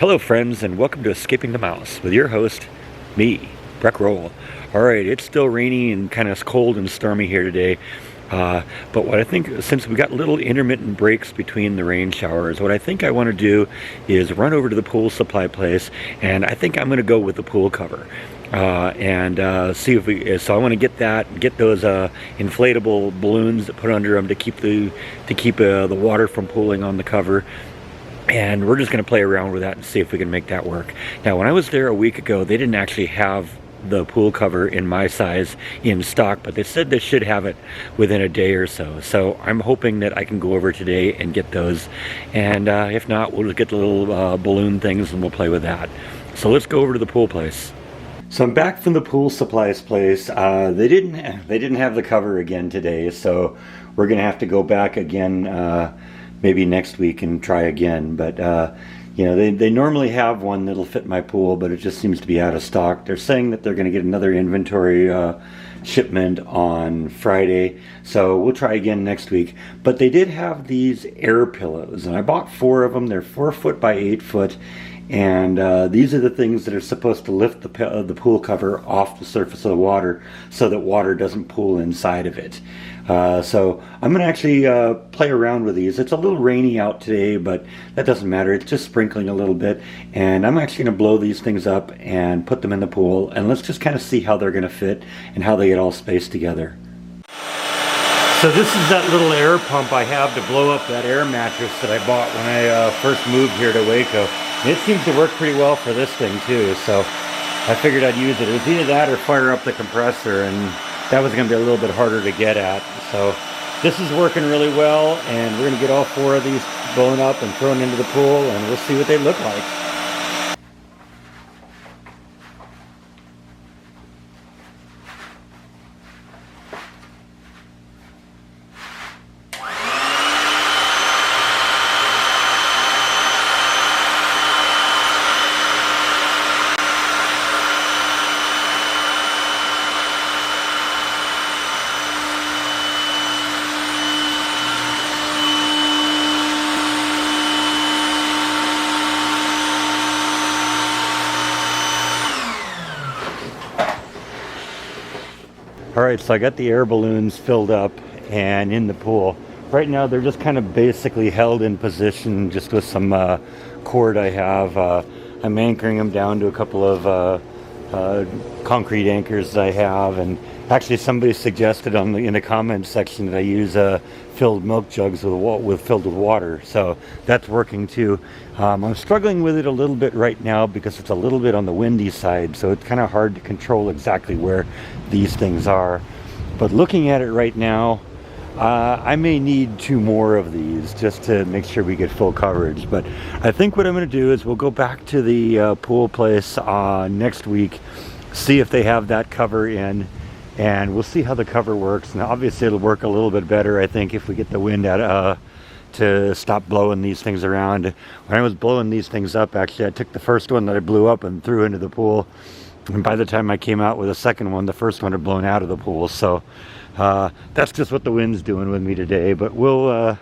Hello friends, and welcome to Escaping the Mouse with your host, me, Breck Roll. Alright, it's still rainy and kind of cold and stormy here today, but what I think, since we got little intermittent breaks between the rain showers, what I think I want to do is run over to the pool supply place, and I think I'm going to go with the pool cover. And see if we. So I want to get those inflatable balloons that put under them to keep the water from pooling on the cover. And we're just going to play around with that and see if we can make that work. Now, when I was there a week ago, they didn't actually have the pool cover in my size in stock, but they said they should have it within a day or so. So I'm hoping that I can go over today and get those. And if not, we'll just get the little balloon things and we'll play with that. So let's go over to the pool place. So I'm back from the pool supplies place. They didn't have the cover again today, so we're going to have to go back again maybe next week and try again. But you know, they normally have one that'll fit my pool, but it just seems to be out of stock. They're saying that they're going to get another inventory shipment on Friday, so we'll try again next week. But they did have these air pillows, and I bought 4 of them. They're 4 foot by 8 foot, and these are the things that are supposed to lift the pool cover off the surface of the water so that water doesn't pool inside of it. So I'm going to actually play around with these. It's a little rainy out today, but that doesn't matter. It's just sprinkling a little bit. And I'm actually going to blow these things up and put them in the pool. And let's just kind of see how they're going to fit and how they get all spaced together. So this is that little air pump I have to blow up that air mattress that I bought when I first moved here to Waco. And it seems to work pretty well for this thing too. So I figured I'd use it. It was either that or fire up the compressor, and that was going to be a little bit harder to get at. So this is working really well, and we're going to get all 4 of these blown up and thrown into the pool, and we'll see what they look like. Alright, so I got the air balloons filled up and in the pool. Right now they're just kind of basically held in position just with some cord I have. I'm anchoring them down to a couple of concrete anchors that I have, and actually somebody suggested in the comments section that I use filled milk jugs filled with water, so that's working too. I'm struggling with it a little bit right now because it's a little bit on the windy side, so it's kind of hard to control exactly where these things are. But looking at it right now, I may need 2 more of these just to make sure we get full coverage. But I think what I'm going to do is we'll go back to the pool place next week, see if they have that cover in, and we'll see how the cover works. Now obviously it'll work a little bit better, I think, if we get the wind out to stop blowing these things around. When I was blowing these things up, actually I took the first one that I blew up and threw into the pool, and by the time I came out with the second one, the first one had blown out of the pool. So that's just what the wind's doing with me today. But we'll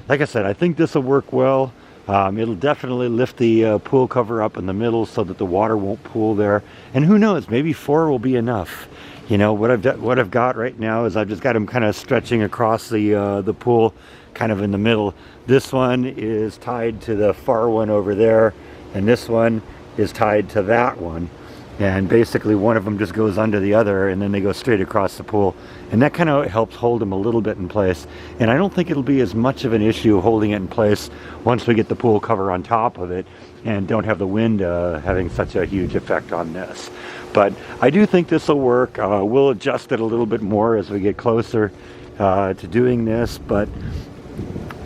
like I said, I think this will work well. It'll definitely lift the pool cover up in the middle so that the water won't pool there, and who knows, maybe 4 will be enough. You know, what I've got right now is I've just got them kind of stretching across the pool, kind of in the middle. This one is tied to the far one over there, and this one is tied to that one. And basically one of them just goes under the other, and then they go straight across the pool. And that kind of helps hold them a little bit in place. And I don't think it'll be as much of an issue holding it in place once we get the pool cover on top of it and don't have the wind having such a huge effect on this. But I do think this will work. We'll adjust it a little bit more as we get closer to doing this, but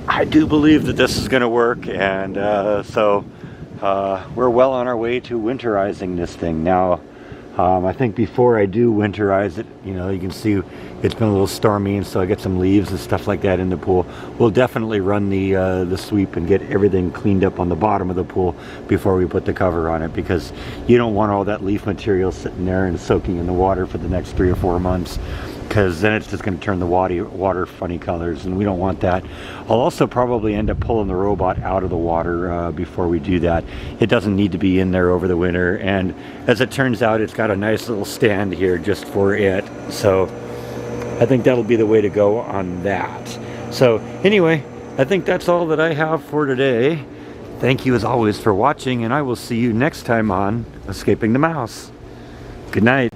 I do believe that this is going to work, and so we're well on our way to winterizing this thing. Now, I think before I do winterize it, you know, you can see it's been a little stormy, and so I get some leaves and stuff like that in the pool. We'll definitely run the sweep and get everything cleaned up on the bottom of the pool before we put the cover on it, because you don't want all that leaf material sitting there and soaking in the water for the next 3 or 4 months. because then it's just going to turn the water funny colors, and we don't want that. I'll also probably end up pulling the robot out of the water before we do that. It doesn't need to be in there over the winter, and as it turns out, it's got a nice little stand here just for it. So I think that'll be the way to go on that. So anyway, I think that's all that I have for today. Thank you as always for watching, and I will see you next time on Escaping the Mouse. Good night.